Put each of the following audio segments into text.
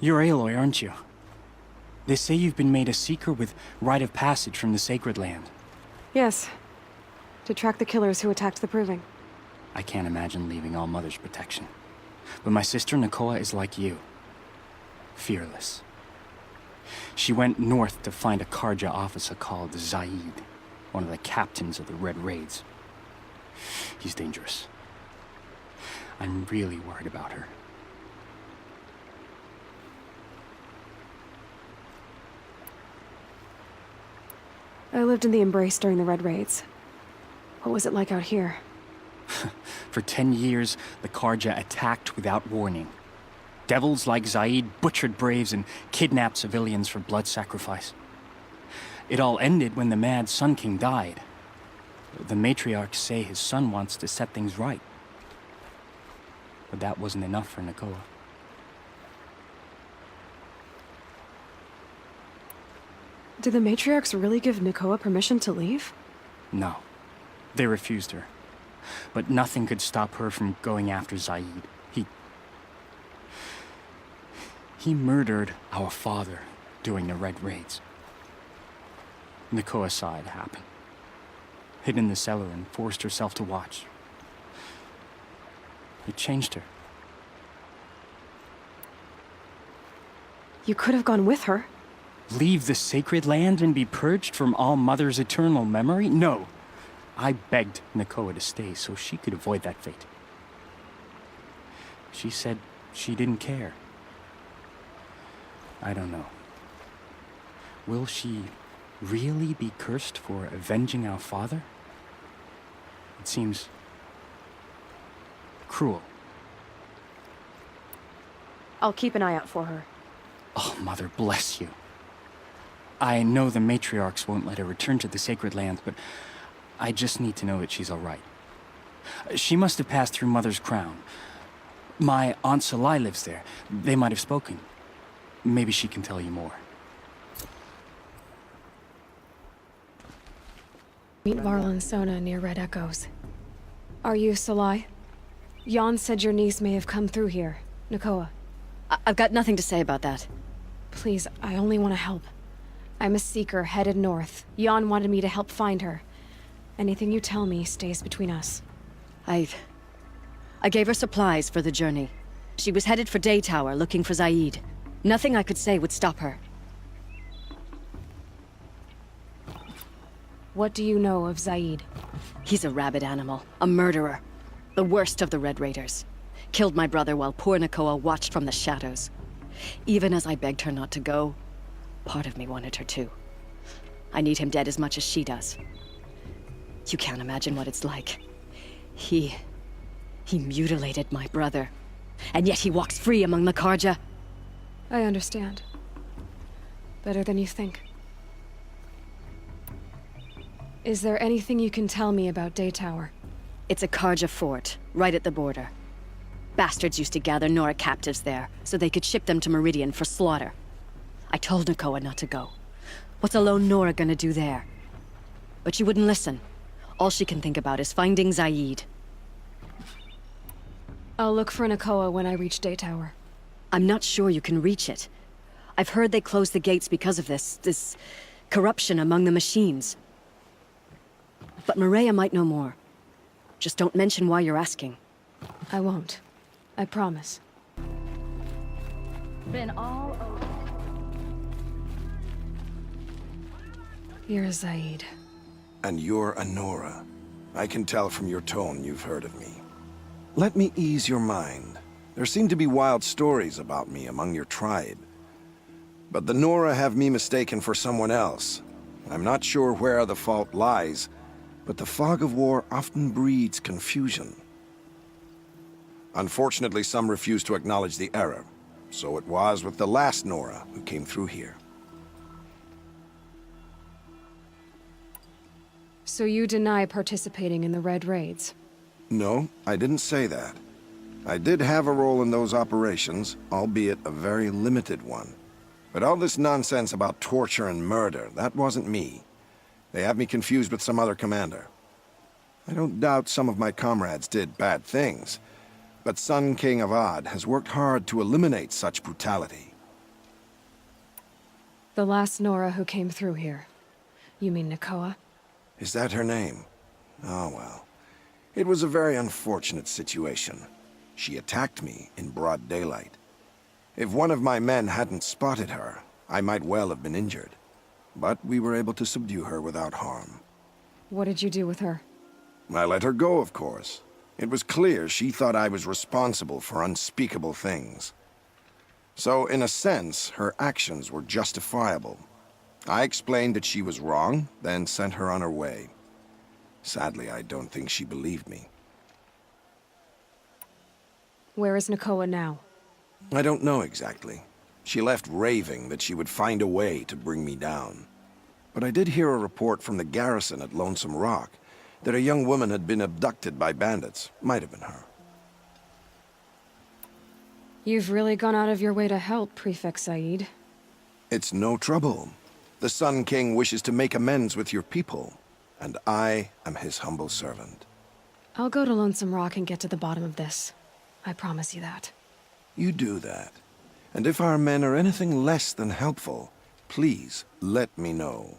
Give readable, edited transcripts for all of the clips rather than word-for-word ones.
You're Aloy, aren't you? They say you've been made a seeker with rite of passage from the Sacred Land. Yes. To track the killers who attacked the Proving. I can't imagine leaving All Mother's protection. But my sister Nakoa is like you. Fearless. She went north to find a Karja officer called Zaid, one of the captains of the Red Raids. He's dangerous. I'm really worried about her. I lived in the Embrace during the Red Raids. What was it like out here? For 10 years, the Karja attacked without warning. Devils like Zaid butchered braves and kidnapped civilians for blood sacrifice. It all ended when the mad Sun King died. The matriarchs say his son wants to set things right. But that wasn't enough for Nakoa. Did the matriarchs really give Nakoa permission to leave? No. They refused her. But nothing could stop her from going after Zaid. He murdered our father during the Red Raids. Nakoa saw it happen. Hid in the cellar and forced herself to watch. It changed her. You could have gone with her. Leave the Sacred Land and be purged from All Mother's eternal memory? No. I begged Nakoa to stay so she could avoid that fate. She said she didn't care. I don't know. Will she really be cursed for avenging our father? It seems cruel. I'll keep an eye out for her. Oh, Mother bless you. I know the matriarchs won't let her return to the Sacred Lands, but I just need to know that she's all right. She must have passed through Mother's crown. My Aunt Salai lives there. They might have spoken. Maybe she can tell you more. Meet Varla and Sona near Red Echoes. Are you Salai? Jan said your niece may have come through here. Nakoa. I've got nothing to say about that. Please, I only want to help. I'm a seeker headed north. Jan wanted me to help find her. Anything you tell me stays between us. I gave her supplies for the journey. She was headed for Day Tower looking for Zaid. Nothing I could say would stop her. What do you know of Zaid? He's a rabid animal, a murderer. The worst of the Red Raiders. Killed my brother while poor Nakoa watched from the shadows. Even as I begged her not to go, part of me wanted her to. I need him dead as much as she does. You can't imagine what it's like. He mutilated my brother. And yet he walks free among the Karja. I understand. Better than you think. Is there anything you can tell me about Day Tower? It's a Karja fort, right at the border. Bastards used to gather Nora captives there, so they could ship them to Meridian for slaughter. I told Nakoa not to go. What's a lone Nora gonna do there? But she wouldn't listen. All she can think about is finding Zaid. I'll look for Nakoa when I reach Day Tower. I'm not sure you can reach it. I've heard they closed the gates because of this corruption among the machines. But Maria might know more. Just don't mention why you're asking. I won't. I promise. Been all over. You're Zaid. And you're a Nora. I can tell from your tone you've heard of me. Let me ease your mind. There seem to be wild stories about me among your tribe. But the Nora have me mistaken for someone else. I'm not sure where the fault lies, but the fog of war often breeds confusion. Unfortunately, some refuse to acknowledge the error. So it was with the last Nora who came through here. So you deny participating in the Red Raids? No, I didn't say that. I did have a role in those operations, albeit a very limited one. But all this nonsense about torture and murder, that wasn't me. They have me confused with some other commander. I don't doubt some of my comrades did bad things, but Sun King of Odd has worked hard to eliminate such brutality. The last Nora who came through here. You mean Nakoa? Is that her name? Oh well. It was a very unfortunate situation. She attacked me in broad daylight. If one of my men hadn't spotted her, I might well have been injured. But we were able to subdue her without harm. What did you do with her? I let her go, of course. It was clear she thought I was responsible for unspeakable things. So, in a sense, her actions were justifiable. I explained that she was wrong, then sent her on her way. Sadly, I don't think she believed me. Where is Nakoa now? I don't know exactly. She left raving that she would find a way to bring me down. But I did hear a report from the garrison at Lonesome Rock that a young woman had been abducted by bandits. Might have been her. You've really gone out of your way to help, Prefect Said. It's no trouble. The Sun King wishes to make amends with your people, and I am his humble servant. I'll go to Lonesome Rock and get to the bottom of this. I promise you that. You do that. And if our men are anything less than helpful, please let me know.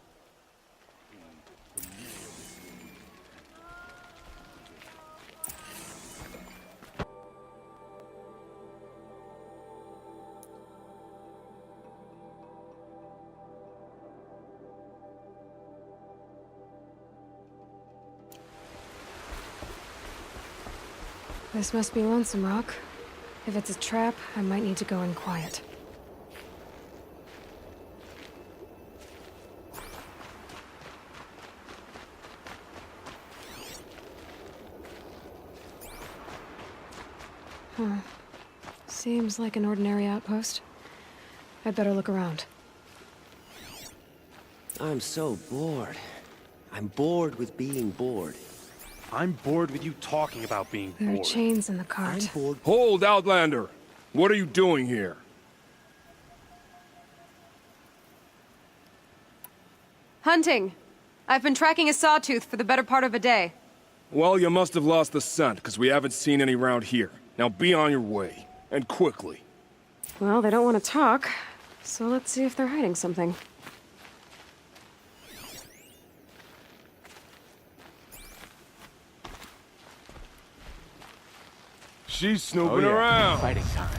This must be Lonesome Rock. If it's a trap, I might need to go in quiet. Seems like an ordinary outpost. I'd better look around. I'm so bored. I'm bored with being bored. I'm bored with you talking about being There are bored. chains in the I'm cart. bored. Hold, Outlander! What are you doing here? Hunting. I've been tracking a sawtooth for the better part of a day. Well, you must have lost the scent, because we haven't seen any round here. Now be on your way, and quickly. Well, they don't want to talk, so let's see if they're hiding something. She's snooping around. Fighting time.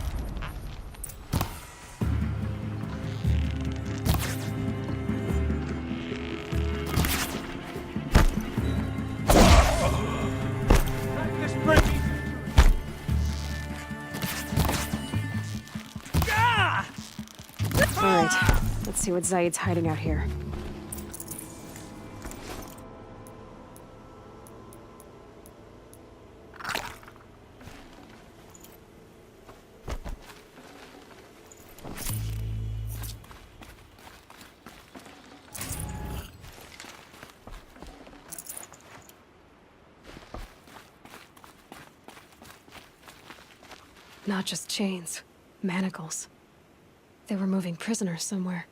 Alright, let's see what Zaid's hiding out here. Not just chains, manacles. They were moving prisoners somewhere.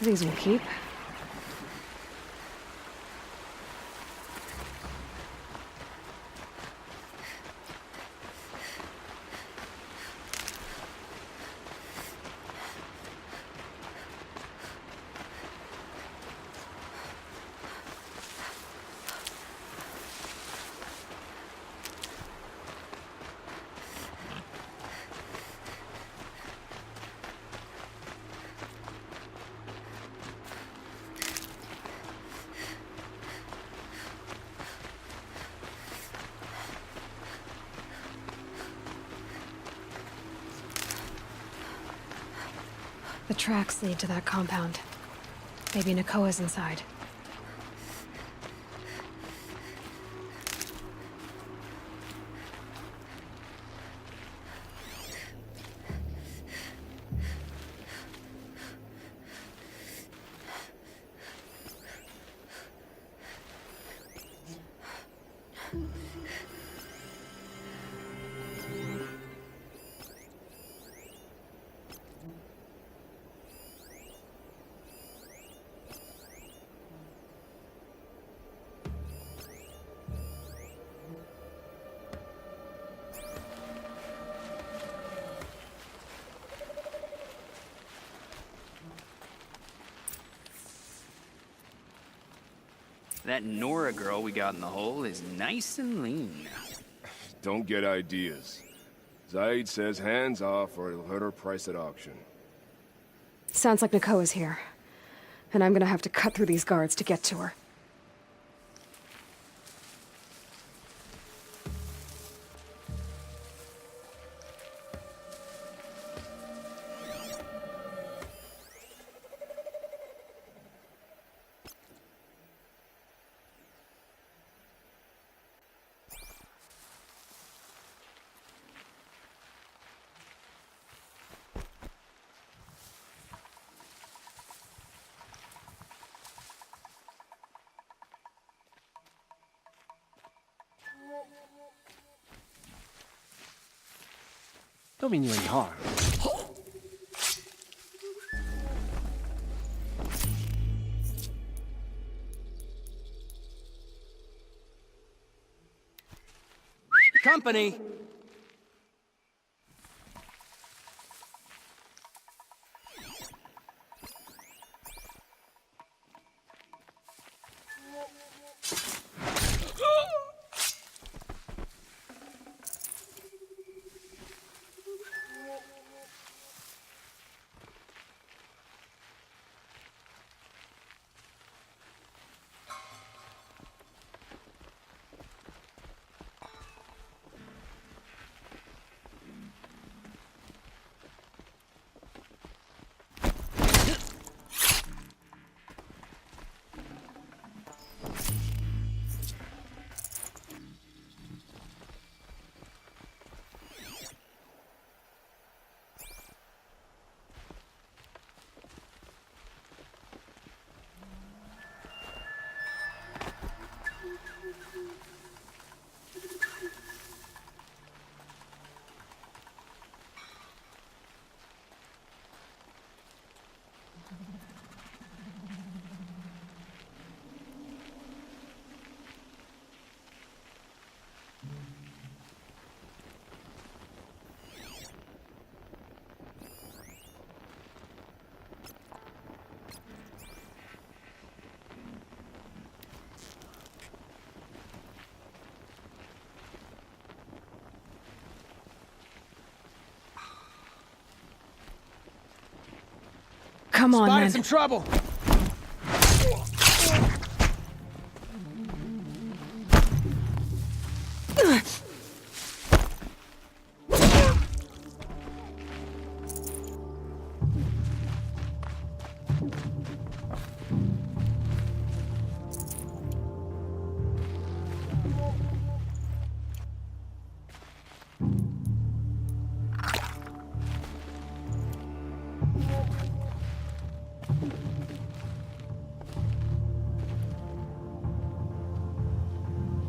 These will keep. The tracks lead to that compound. Maybe Nakoa's inside. That Nora girl we got in the hole is nice and lean. Don't get ideas. Zaid says hands off or it'll hurt her price at auction. Sounds like Nakoa's here. And I'm gonna have to cut through these guards to get to her. Don't mean you any harm. Company! Come on, Spotted then. some trouble!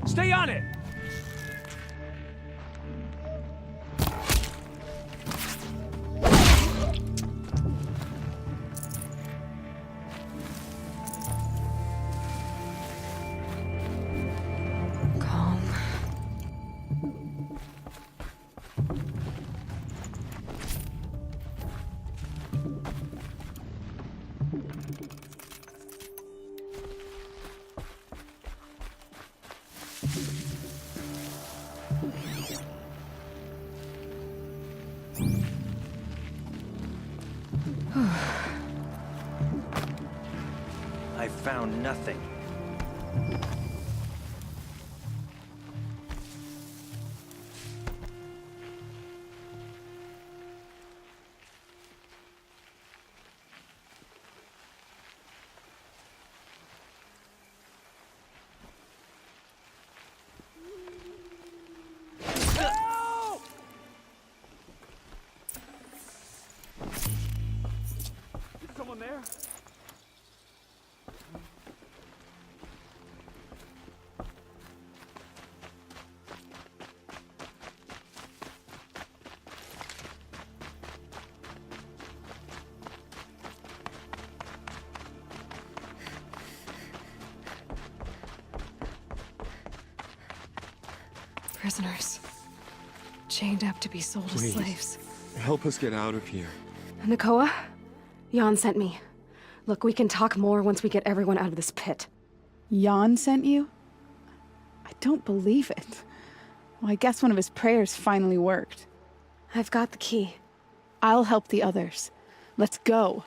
Stay on it! Calm. I found nothing. Is someone there? Prisoners. Chained up to be sold as Please. slaves. Help us get out of here. Nakoa? Jan sent me. Look, we can talk more once we get everyone out of this pit. Jan sent you? I don't believe it. Well, I guess one of his prayers finally worked. I've got the key. I'll help the others. Let's go.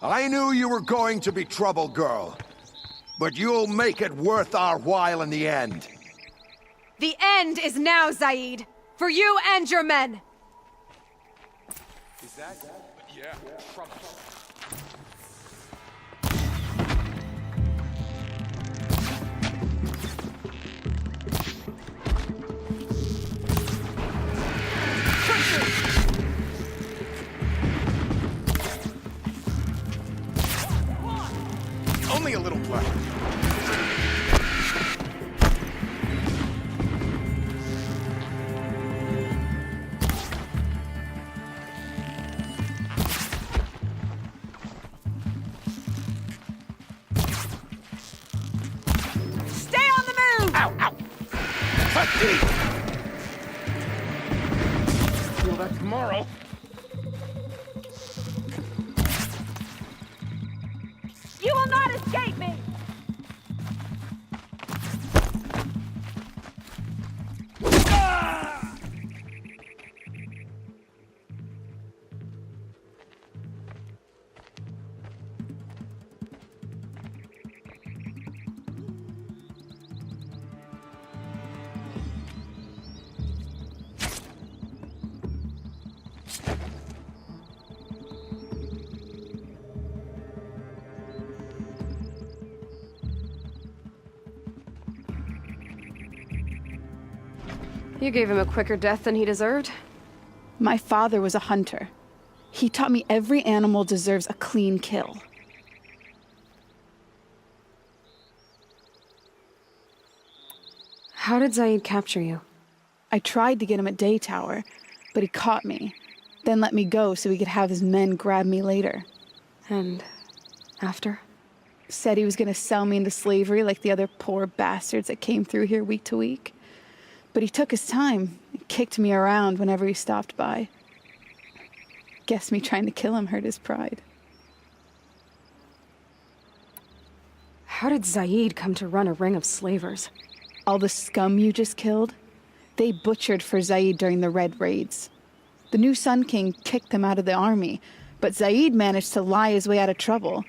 I knew you were going to be trouble, girl. But you'll make it worth our while in the end. The end is now, Zaid! For you and your men! Is that? Yeah, trouble. Only a little play. Stay on the move! Ow, ow! Cut deep! Feel that tomorrow. You will not escape me! You gave him a quicker death than he deserved? My father was a hunter. He taught me every animal deserves a clean kill. How did Zaid capture you? I tried to get him at Day Tower, but he caught me, then let me go so he could have his men grab me later. And after? Said he was gonna sell me into slavery like the other poor bastards that came through here week to week. But he took his time and kicked me around whenever he stopped by. Guess me trying to kill him hurt his pride. How did Zaid come to run a ring of slavers? All the scum you just killed, they butchered for Zaid during the Red Raids. The new Sun King kicked them out of the army, but Zaid managed to lie his way out of trouble,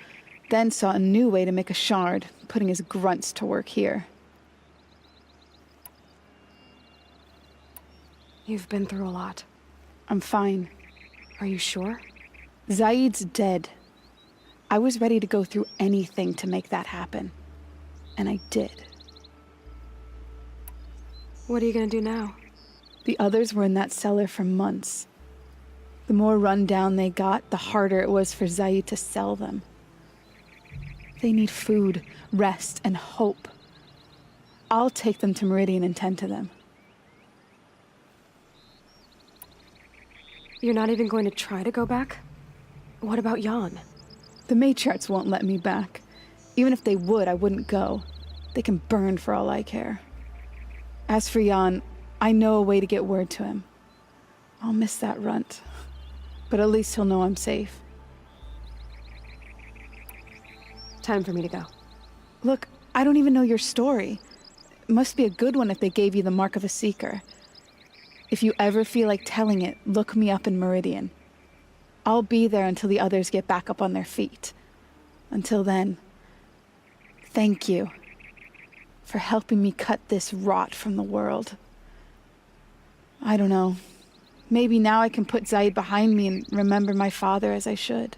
then saw a new way to make a shard, putting his grunts to work here. You've been through a lot. I'm fine. Are you sure? Zaid's dead. I was ready to go through anything to make that happen. And I did. What are you gonna do now? The others were in that cellar for months. The more run down they got, the harder it was for Zaid to sell them. They need food, rest, and hope. I'll take them to Meridian and tend to them. You're not even going to try to go back? What about Jan? The matriarchs won't let me back. Even if they would, I wouldn't go. They can burn for all I care. As for Jan, I know a way to get word to him. I'll miss that runt. But at least he'll know I'm safe. Time for me to go. Look, I don't even know your story. It must be a good one if they gave you the mark of a seeker. If you ever feel like telling it, look me up in Meridian. I'll be there until the others get back up on their feet. Until then, thank you for helping me cut this rot from the world. I don't know. Maybe now I can put Zaid behind me and remember my father as I should.